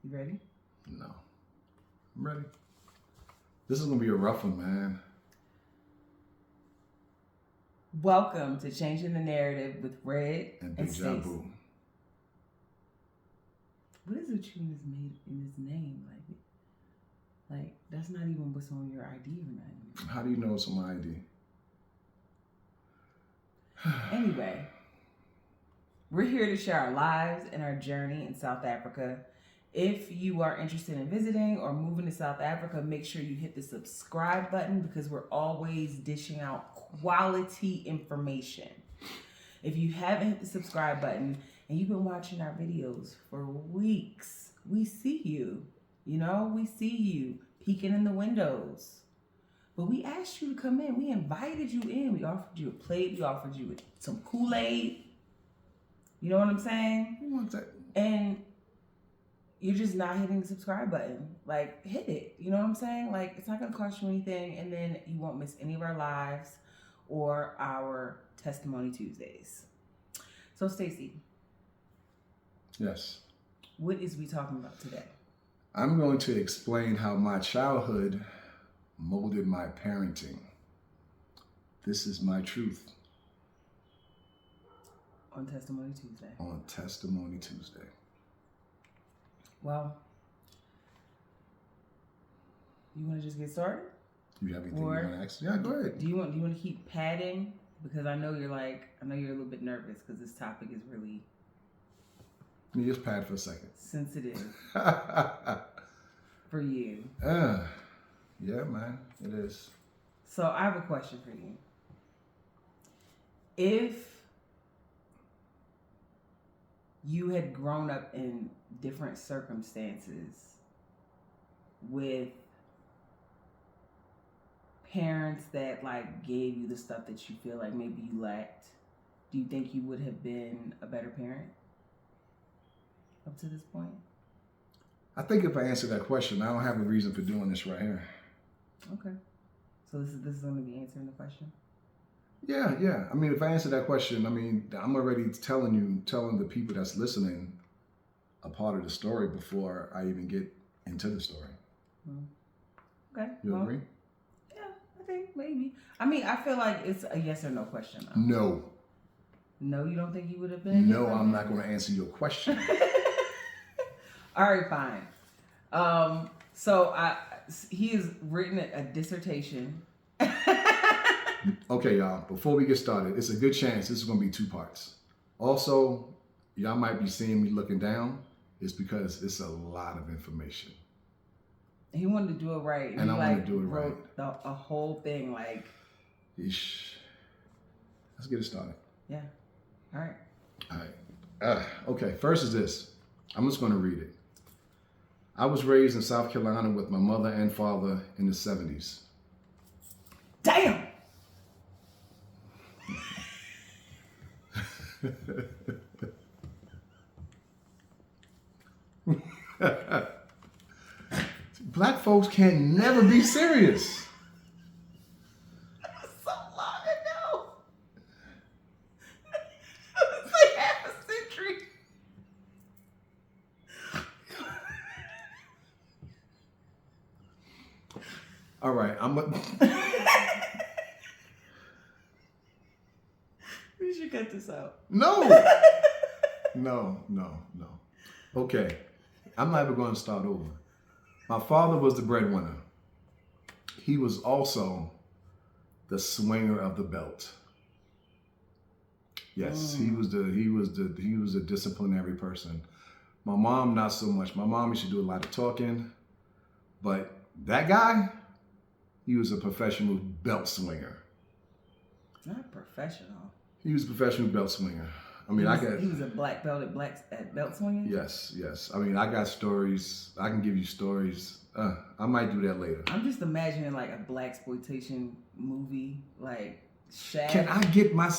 You ready? No. I'm ready. This is going to be a rough one, man. Welcome to Changing the Narrative with Red And and Deja Stacey. Vu. What is it you in his name? Like that's not even what's on your ID or nothing. How do you know it's on my ID? Anyway, we're here to share our lives and our journey in South Africa. If you are interested in visiting or moving to South Africa, make sure you hit the subscribe button because we're always dishing out quality information. If you haven't hit the subscribe button and you've been watching our videos for weeks, we see you. We see you peeking in the windows. But we asked you to come in. We invited you in. We offered you a plate. We offered you some Kool-Aid. You know what I'm saying? Who wants that? And you're just not hitting the subscribe button. Like, hit it. You know what I'm saying? Like, it's not going to cost you anything. And then you won't miss any of our lives or our Testimony Tuesdays. So, Stacey. Yes. What is we talking about today? I'm going to explain how my childhood molded my parenting. This is my truth. On Testimony Tuesday. On Testimony Tuesday. Well, you want to just get started? You have anything you want to ask? Yeah, go ahead. Do you want to keep padding? Because I know you're a little bit nervous because this topic is really Let me just pad for a second. sensitive for you. Yeah, man, it is. So I have a question for you. If you had grown up in different circumstances with parents that gave you the stuff that you feel like maybe you lacked, do you think you would have been a better parent up to this point? I think if I answer that question, I don't have a reason for doing this right here. Okay. So this is going to be answering the question? Yeah. I mean, if I answer that question, I'm already telling the people that's listening a part of the story before I even get into the story. Okay. You agree? Yeah, I think maybe. I feel like it's a yes or no question. Though. No. No, you don't think you would have been? No, I'm not going to answer your question. All right, fine. So he has written a dissertation. Okay, y'all, before we get started, it's a good chance this is going to be 2 parts. Also, y'all might be seeing me looking down. It's because it's a lot of information. He wanted to do it right. And I want to do it right. Wrote a whole thing Eesh. Let's get it started. Yeah. All right. Okay, first is this. I'm just going to read it. I was raised in South Carolina with my mother and father in the 70s. Damn! Black folks can never be serious. So long ago. It's like half a century. All right, We should cut this out. No. Okay, I'm not even going to start over. My father was the breadwinner. He was also the swinger of the belt. Yes, he was a disciplinary person. My mom, not so much. My mom used to do a lot of talking, but that guy, he was a professional belt swinger. Not professional. He was a professional belt swinger. He was a black belt at belt swinging? Yes. I got stories. I can give you stories. I might do that later. I'm just imagining a blaxploitation movie, like Shaq. Can I get my...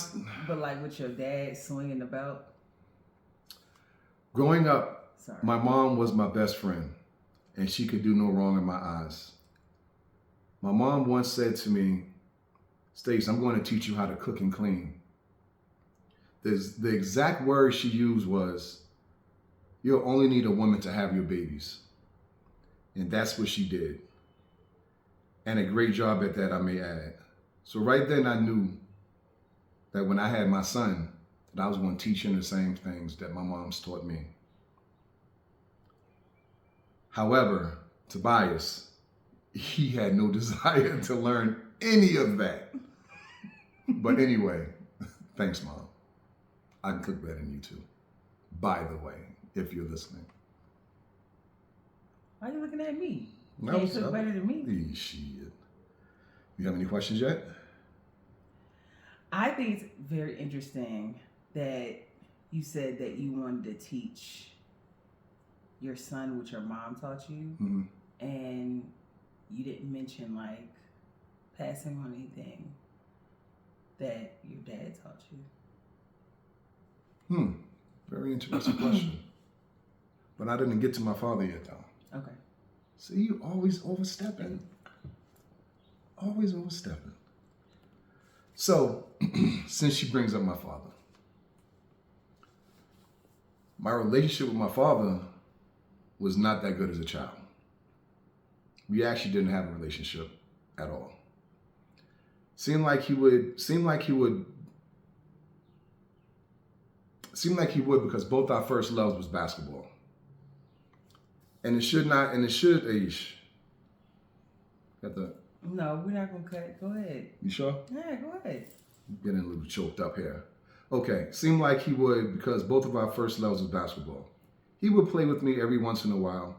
But with your dad swinging the belt? Growing up, Sorry. My mom was my best friend, and she could do no wrong in my eyes. My mom once said to me, Stace, I'm going to teach you how to cook and clean. The exact word she used was, You'll only need a woman to have your babies. And that's what she did. And a great job at that, I may add. So right then I knew that when I had my son, that I was going to teach him the same things that my mom's taught me. However, Tobias, he had no desire to learn any of that. But anyway, thanks, Mom. I can cook better than you too. By the way, if you're listening. Why are you looking at me? No, You cook better than me. Shit. You have any questions yet? I think it's very interesting that you said that you wanted to teach your son what your mom taught you, Mm-hmm. and you didn't mention like passing on anything that your dad taught you. Very interesting question. But I didn't get to my father yet, though. Okay. See, you always overstepping. Always overstepping. So, since she brings up my father, my relationship with my father was not that good as a child. We actually didn't have a relationship at all. Seemed like he would because both our first loves was basketball. And it should, Aish. Got the, No, we're not gonna cut. Go ahead. you sure? Yeah, go ahead. Getting a little choked up here. Okay, seemed like he would because both of our first loves was basketball. He would play with me every once in a while,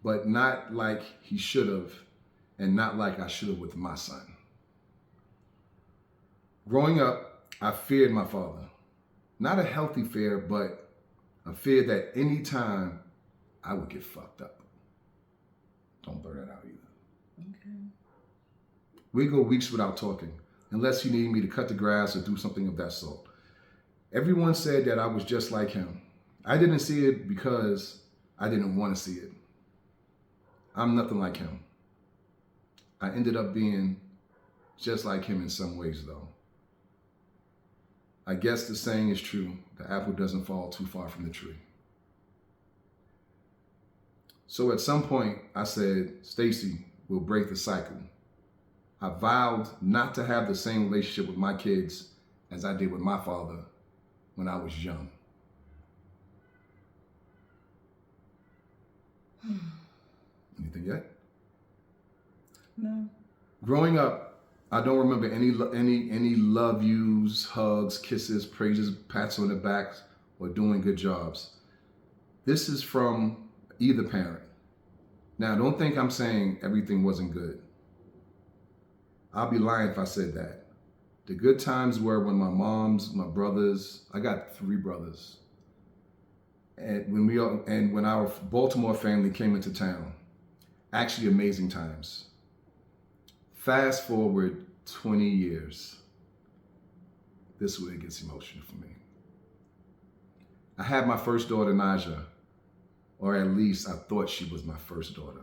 but not like he should have, and not like I should have with my son. Growing up, I feared my father. Not a healthy fear, but a fear that any time I would get fucked up. Don't blur that out either. Okay. We go weeks without talking, unless he needed me to cut the grass or do something of that sort. Everyone said that I was just like him. I didn't see it because I didn't want to see it. I'm nothing like him. I ended up being just like him in some ways, though. I guess the saying is true, the apple doesn't fall too far from the tree. So at some point, I said, Stacy, we'll break the cycle. I vowed not to have the same relationship with my kids as I did with my father when I was young. Anything yet? No. Growing up, I don't remember any love yous, hugs, kisses, praises, pats on the back, or doing good jobs. This is from either parent. Now, don't think I'm saying everything wasn't good. I'll be lying if I said that. The good times were when my moms, my brothers, I got 3 brothers. And when our Baltimore family came into town, actually amazing times. Fast forward 20 years. This is where it gets emotional for me. I had my first daughter, Naja, or at least I thought she was my first daughter.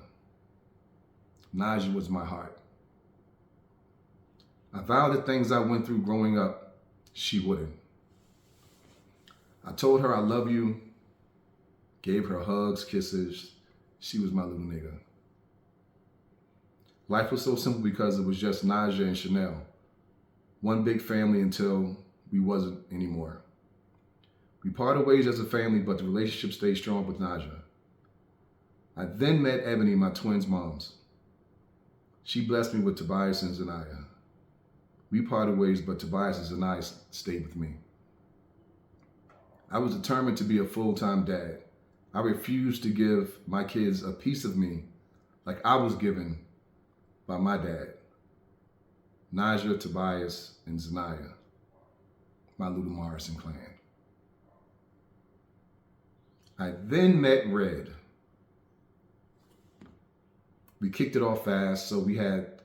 Naja was my heart. I vowed the things I went through growing up, she wouldn't. I told her I love you, gave her hugs, kisses. She was my little nigga. Life was so simple because it was just Naja and Chanel. One big family until we wasn't anymore. We parted ways as a family, but the relationship stayed strong with Naja. I then met Ebony, my twins' moms. She blessed me with Tobias and Zanaya. We parted ways, but Tobias and Zanaya stayed with me. I was determined to be a full-time dad. I refused to give my kids a piece of me like I was given by my dad, Naja, Tobias, and Zanaya, my little Morrison clan. I then met Red. We kicked it off fast, so we had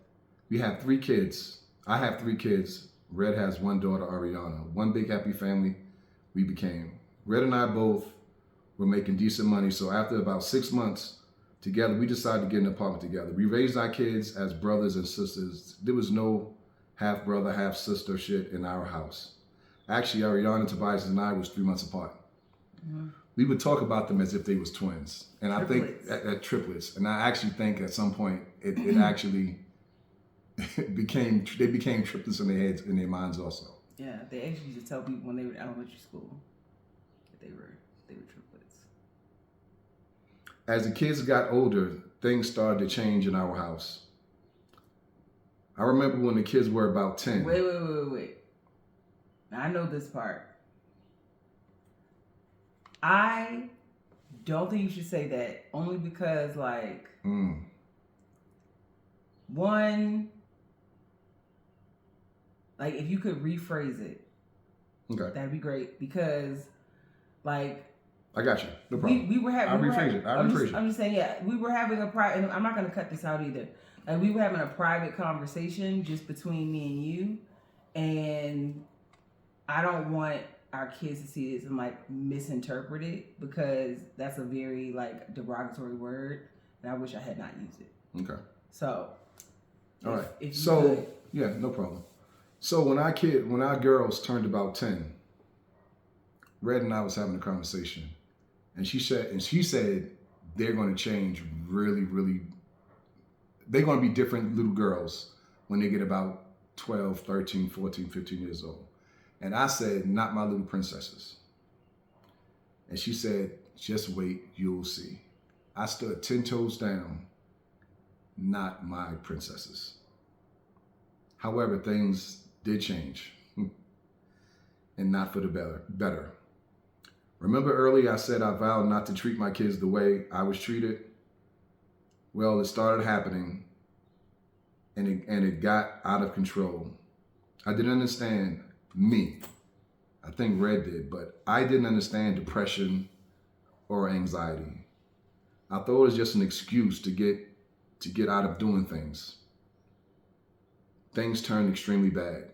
3 kids. I have 3 kids. Red has 1 daughter, Ariana. One big happy family we became. Red and I both were making decent money, so after about 6 months together, we decided to get an apartment together. We raised our kids as brothers and sisters. There was no half brother, half sister shit in our house. Actually, Ariana, Tobias, and I was 3 months apart. Mm-hmm. we would talk about them as if they was twins. And I think Triplets. at triplets. And I actually think at some point it actually became triplets in their heads, in their minds also. Yeah, they actually used to tell people when they were in elementary school that they were triplets. As the kids got older, things started to change in our house. I remember when the kids were about 10. Wait. Now, I know this part. I don't think you should say that, only because, like, one, like, if you could rephrase it, Okay. that'd be great. Because, like, I got you. No problem. we were having. I'll rephrase it. I'm just saying, yeah, we were having a private. And I'm not gonna cut this out either. Like, we were having a private conversation just between me and you, and I don't want our kids to see this and like misinterpret it, because that's a very like derogatory word, and I wish I had not used it. Okay. So, all right. If you So could. yeah, no problem. So when our girls turned about 10, Red and I was having a conversation, and she said they're going to change really, really. They're going to be different little girls when they get about 12, 13, 14, 15 years old. And I said, not my little princesses. And she said, just wait, you'll see. I stood 10 toes down, not my princesses. However, things did change, and not for the better. Remember earlier I said I vowed not to treat my kids the way I was treated? Well, it started happening, and it got out of control. I didn't understand me. I think Red did, but I didn't understand depression or anxiety. I thought it was just an excuse to get out of doing things. Things turned extremely bad.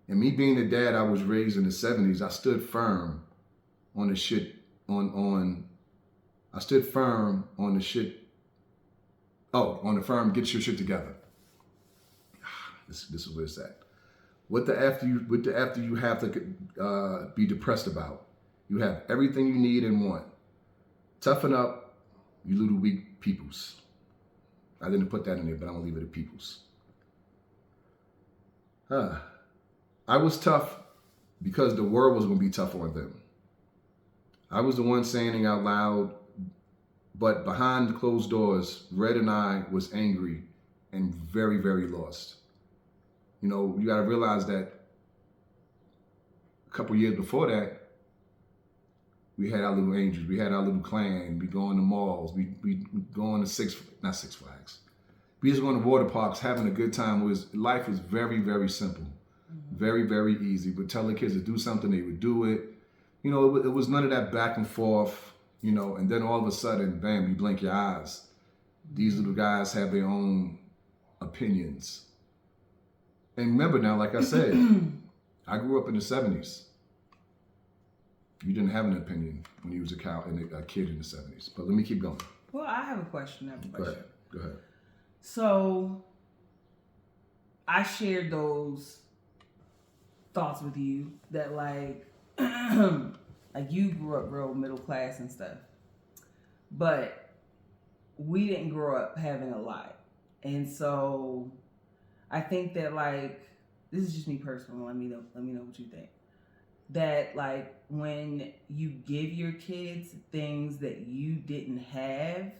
And me being the dad I was raised in the 70s, I stood firm on the shit I stood firm on the shit. Oh, on the firm, get your shit together. This is where it's at. What the F do you have to be depressed about? You have everything you need and want. Toughen up, you little weak peoples. I didn't put that in there, but I'm gonna leave it at peoples. I was tough because the world was gonna be tough on them. I was the one saying it out loud, but behind closed doors, Red and I was angry and very, very lost. You know, you gotta realize that a couple years before that, we had our little angels, we had our little clan, we go in the malls, we go on to not Six Flags. We just go in the water parks, having a good time. Life was very, very simple. Very, very easy. We'd tell the kids to do something, they would do it. You know, it was none of that back and forth, you know, and then all of a sudden, bam, you blink your eyes. These little guys have their own opinions. And remember now, like I said, I grew up in the 70s. You didn't have an opinion when you was a kid in the 70s. But let me keep going. Well, I have a question. Go ahead. So, I shared those thoughts with you that like you grew up real middle class and stuff, but we didn't grow up having a lot. And so I think that like, this is just me personally, let me know what you think, that like when you give your kids things that you didn't have,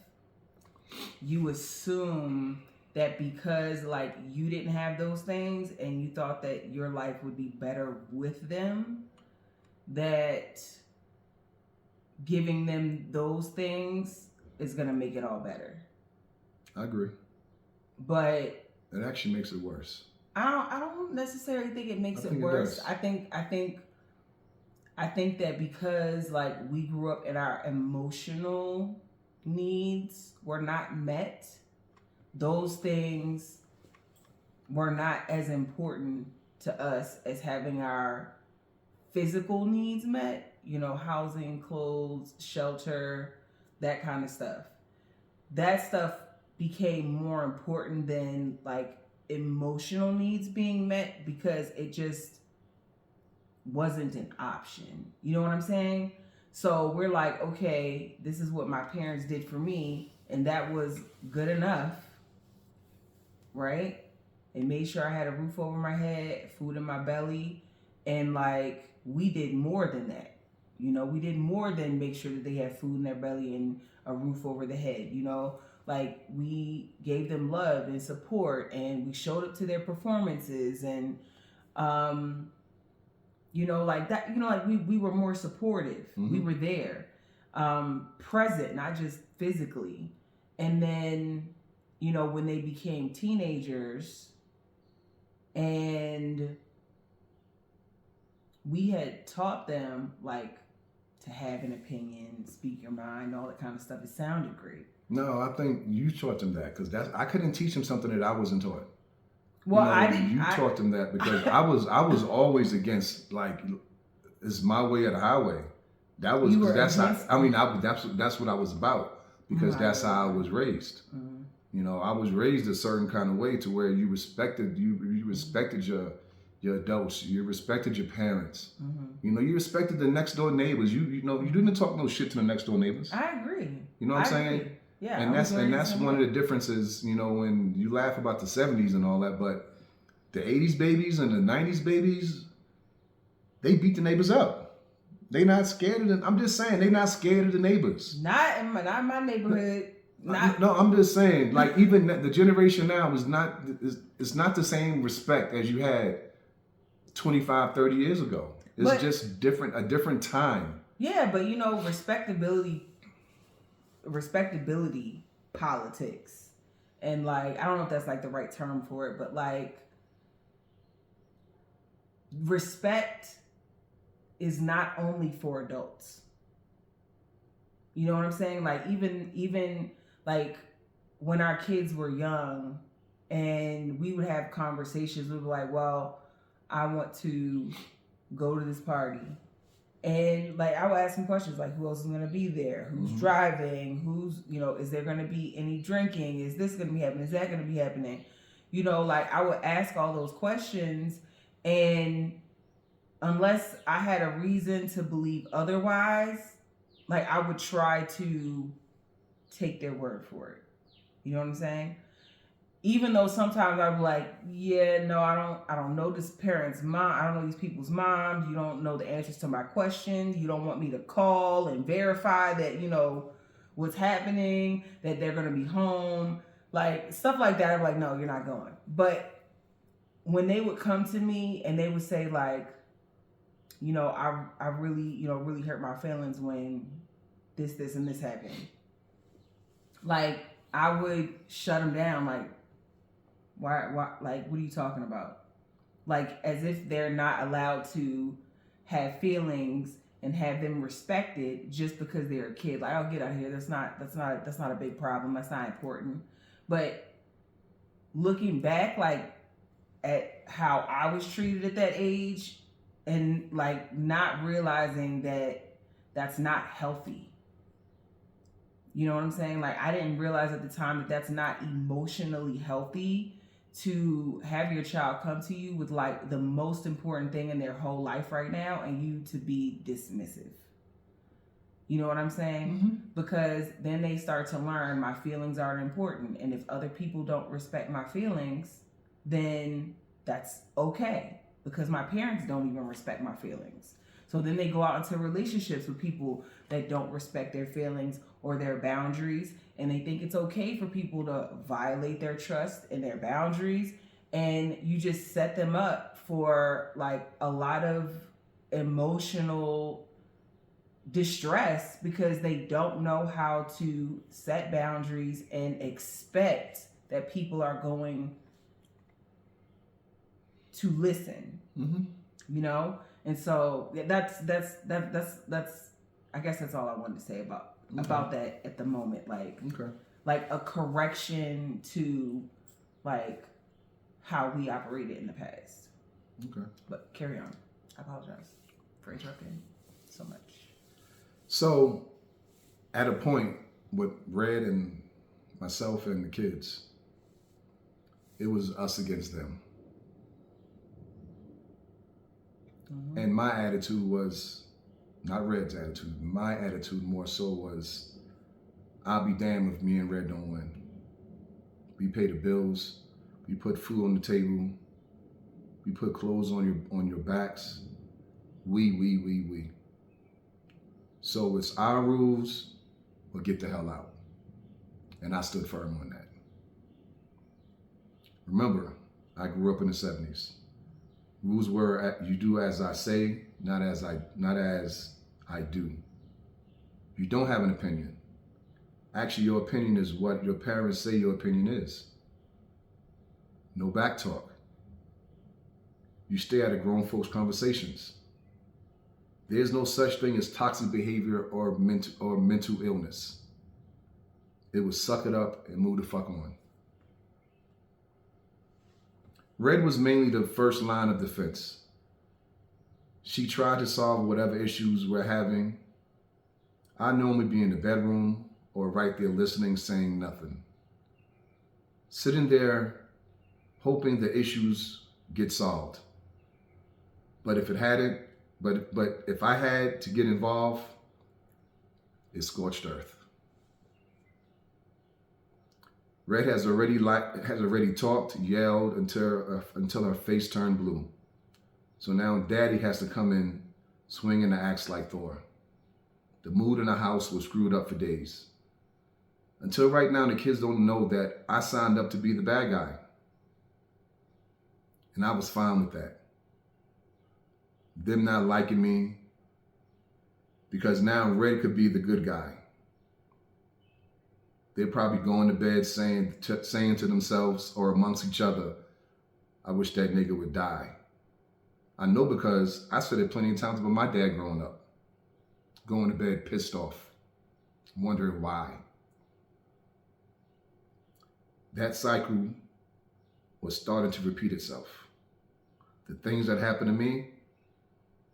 you assume that because like you didn't have those things and you thought that your life would be better with them, that giving them those things is gonna make it all better. I agree. But it actually makes it worse. I don't necessarily think it makes it worse. I think that because like we grew up and our emotional needs were not met, those things were not as important to us as having our physical needs met, you know, housing, clothes, shelter, that kind of stuff. That stuff became more important than like emotional needs being met, because it just wasn't an option. You know what I'm saying? So we're like, okay, this is what my parents did for me, and that was good enough, right? They made sure I had a roof over my head, food in my belly, and like we did more than that. You know, we did more than make sure that they had food in their belly and a roof over the head, you know? Like we gave them love and support, and we showed up to their performances, and you know, like that, you know, like we were more supportive. Mm-hmm. We were there, present, not just physically. And then, you know, when they became teenagers and we had taught them like to have an opinion, speak your mind, all that kind of stuff, it sounded great. No, I think you taught them that, because I couldn't teach them something that I wasn't taught. Well, you know, I didn't. You taught them that, because I was always against, like, it's my way or the highway. That was that's what I was about, because that's how I was raised. Mm-hmm. You know, I was raised a certain kind of way to where you respected your adults, you respected your parents. Mm-hmm. You know, you respected the next door neighbors. You know, you didn't talk no shit to the next door neighbors. I agree. You know what I'm saying? Agree. Yeah, and that's one of the differences, you know, when you laugh about the 70s and all that, but the 80s babies and the 90s babies, they beat the neighbors up. They not scared of them. I'm just saying, they not scared of the neighbors. Not in my neighborhood. No, I'm just saying, like, even the generation now is not the same respect as you had 25, 30 years ago. It's just a different time. Yeah, but you know, respectability politics, and like, I don't know if that's like the right term for it, but like, respect is not only for adults. You know what I'm saying? Like, even like when our kids were young and we would have conversations, we were like, well, I want to go to this party. And like, I would ask them questions like, who else is going to be there? Who's Mm-hmm. driving? Who's, you know, is there going to be any drinking? Is this going to be happening? Is that going to be happening? You know, like, I would ask all those questions, and unless I had a reason to believe otherwise, like, I would try to take their word for it. You know what I'm saying? Even though sometimes I'm like, yeah, no, I don't know this parent's mom. I don't know these people's moms. You don't know the answers to my questions. You don't want me to call and verify that, you know, what's happening, that they're going to be home. Like, stuff like that. I'm like, no, you're not going. But when they would come to me and they would say like, you know, I really, you know, really hurt my feelings when this and this happened. Like, I would shut them down. Like, why, like, what are you talking about? Like, as if they're not allowed to have feelings and have them respected just because they're a kid. Like, I'll get out of here. That's not a big problem. That's not important. But looking back, like, at how I was treated at that age, and like not realizing that that's not healthy. You know what I'm saying? Like, I didn't realize at the time that that's not emotionally healthy to have your child come to you with like the most important thing in their whole life right now, and you to be dismissive. You know what I'm saying? Mm-hmm. Because then they start to learn my feelings aren't important. And if other people don't respect my feelings, then that's okay. Because my parents don't even respect my feelings. So then they go out into relationships with people that don't respect their feelings or their boundaries. And they think it's okay for people to violate their trust and their boundaries. And you just set them up for like a lot of emotional distress because they don't know how to set boundaries and expect that people are going to listen. Mm-hmm. You know? And so that's I guess that's all I wanted to say about that at the moment. Like, like a correction to like how we operated in the past. Okay. But carry on. I apologize for interrupting so much. So, at a point with Red and myself and the kids, it was us against them. Mm-hmm. And my attitude was not Red's attitude. My attitude more so was, I'll be damned if me and Red don't win. We pay the bills. We put food on the table. We put clothes on your backs. We. So it's our rules or get the hell out. And I stood firm on that. Remember, I grew up in the 70s. Rules were you do as I say, not as I do. You don't have an opinion. Actually, your opinion is what your parents say your opinion is. No back talk. You stay out of grown folks' conversations. There's no such thing as toxic behavior or mental illness. It was suck it up and move the fuck on. Red was mainly the first line of defense. She tried to solve whatever issues we're having. I normally be in the bedroom or right there listening, saying nothing. Sitting there hoping the issues get solved. But if I had to get involved, it's scorched earth. Red has already talked, yelled until her face turned blue. So now Daddy has to come in, swinging the axe like Thor. The mood in the house was screwed up for days. Until right now, the kids don't know that I signed up to be the bad guy. And I was fine with that. Them not liking me, because now Red could be the good guy. They're probably going to bed saying to themselves or amongst each other, I wish that nigga would die. I know because I said it plenty of times about my dad growing up. Going to bed pissed off, wondering why. That cycle was starting to repeat itself. The things that happened to me,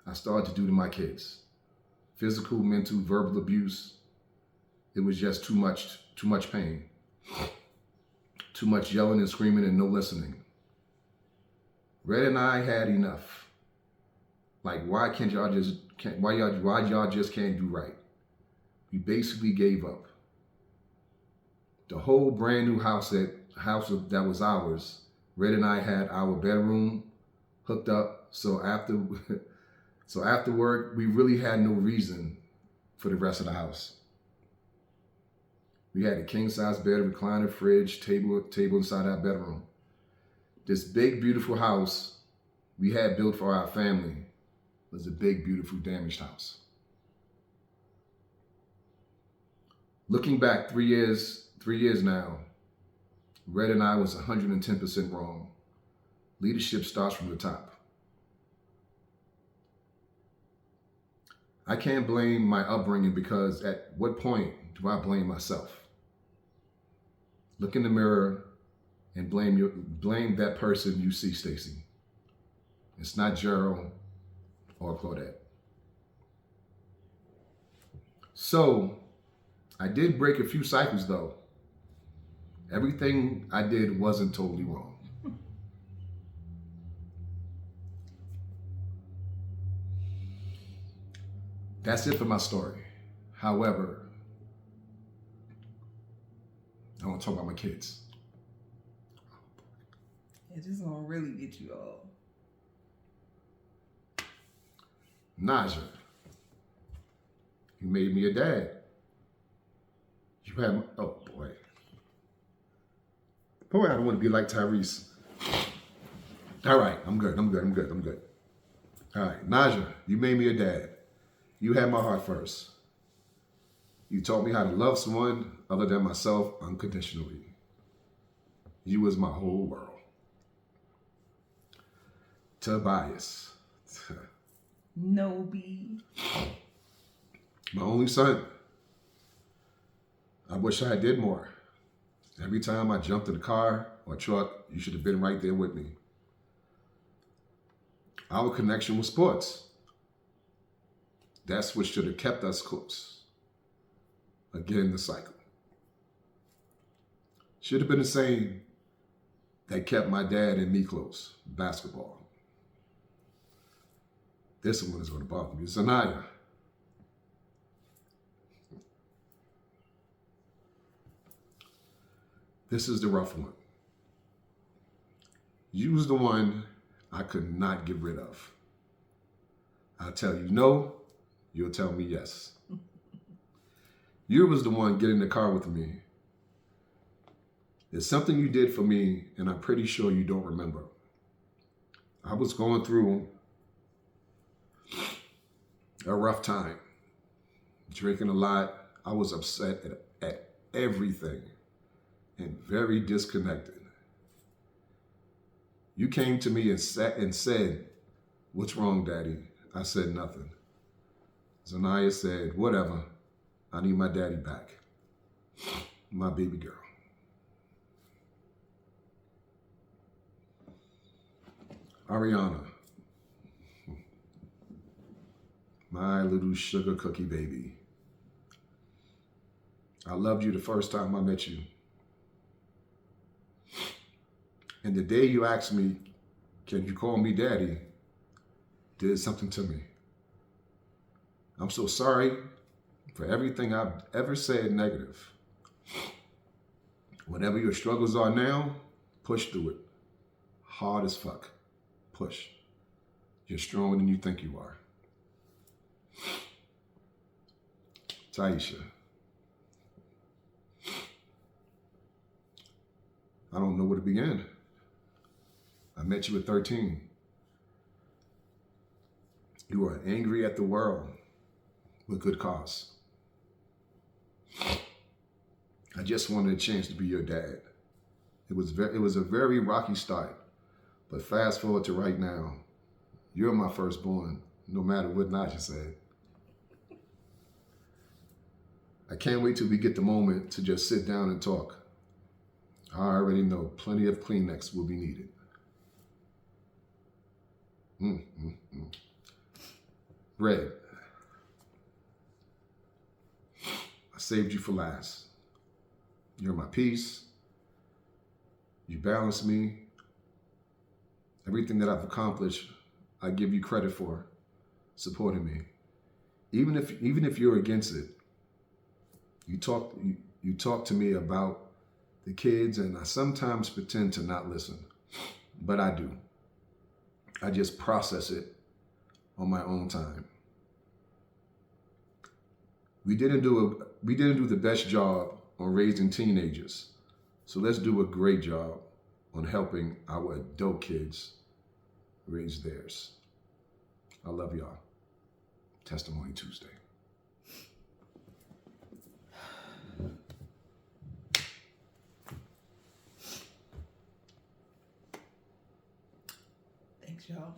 I started to do to my kids. Physical, mental, verbal abuse. It was just too much pain. Too much yelling and screaming and no listening. Red and I had enough. Like, why y'all just can't do right? We basically gave up. The whole brand new house that was ours, Red and I had our bedroom hooked up. So after work, we really had no reason for the rest of the house. We had a king-size bed, a recliner, fridge, table inside our bedroom. This big, beautiful house we had built for our family was a big, beautiful, damaged house. Looking back 3 years now, Red and I was 110% wrong. Leadership starts from the top. I can't blame my upbringing because at what point do I blame myself? Look in the mirror and blame that person you see, Stacy. It's not Gerald or Claudette. So, I did break a few cycles though. Everything I did wasn't totally wrong. That's it for my story. However, I want to talk about my kids. It's just gonna really get you all. Naja, you made me a dad. You have, oh boy. Boy, I don't want to be like Tyrese. All right, I'm good. All right, Naja, you made me a dad. You had my heart first. You taught me how to love someone other than myself unconditionally. You was my whole world. Tobias. Nobi. My only son. I wish I did more. Every time I jumped in a car or truck, you should have been right there with me. Our connection was sports. That's what should have kept us close. Again, the cycle. Should have been the same that kept my dad and me close. Basketball. This one is going to bother me. Zanaya. This is the rough one. You was the one I could not get rid of. I'll tell you no, you'll tell me yes. You was the one get in the car with me. There's something you did for me, and I'm pretty sure you don't remember. I was going through a rough time, drinking a lot. I was upset at everything and very disconnected. You came to me and said, "What's wrong, Daddy?" I said nothing. Zanaya said, "Whatever. I need my daddy back. My baby girl." Ariana, my little sugar cookie baby. I loved you the first time I met you. And the day you asked me, "Can you call me daddy?" did something to me. I'm so sorry for everything I've ever said negative. Whatever your struggles are now, push through it. Hard as fuck. Push. You're stronger than you think you are. Taisha. I don't know where to begin. I met you at 13. You were angry at the world with good cause. I just wanted a chance to be your dad. It was a very rocky start, but fast forward to right now. You're my firstborn, no matter what Naja said. I can't wait till we get the moment to just sit down and talk. I already know plenty of Kleenex will be needed. Red, I saved you for last. You're my peace. You balance me. Everything that I've accomplished, I give you credit for supporting me. Even if you're against it, you talk to me about the kids, and I sometimes pretend to not listen, but I do. I just process it on my own time. We didn't do the best job on raising teenagers, so let's do a great job on helping our adult kids raise theirs. I love y'all. Testimony Tuesday. Thanks, y'all.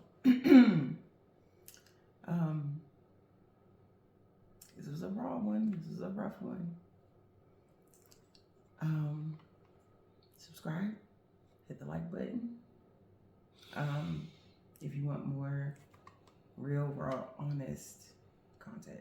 This was a raw one. This was a rough one. Subscribe. Hit the like button. If you want more real, raw, honest content.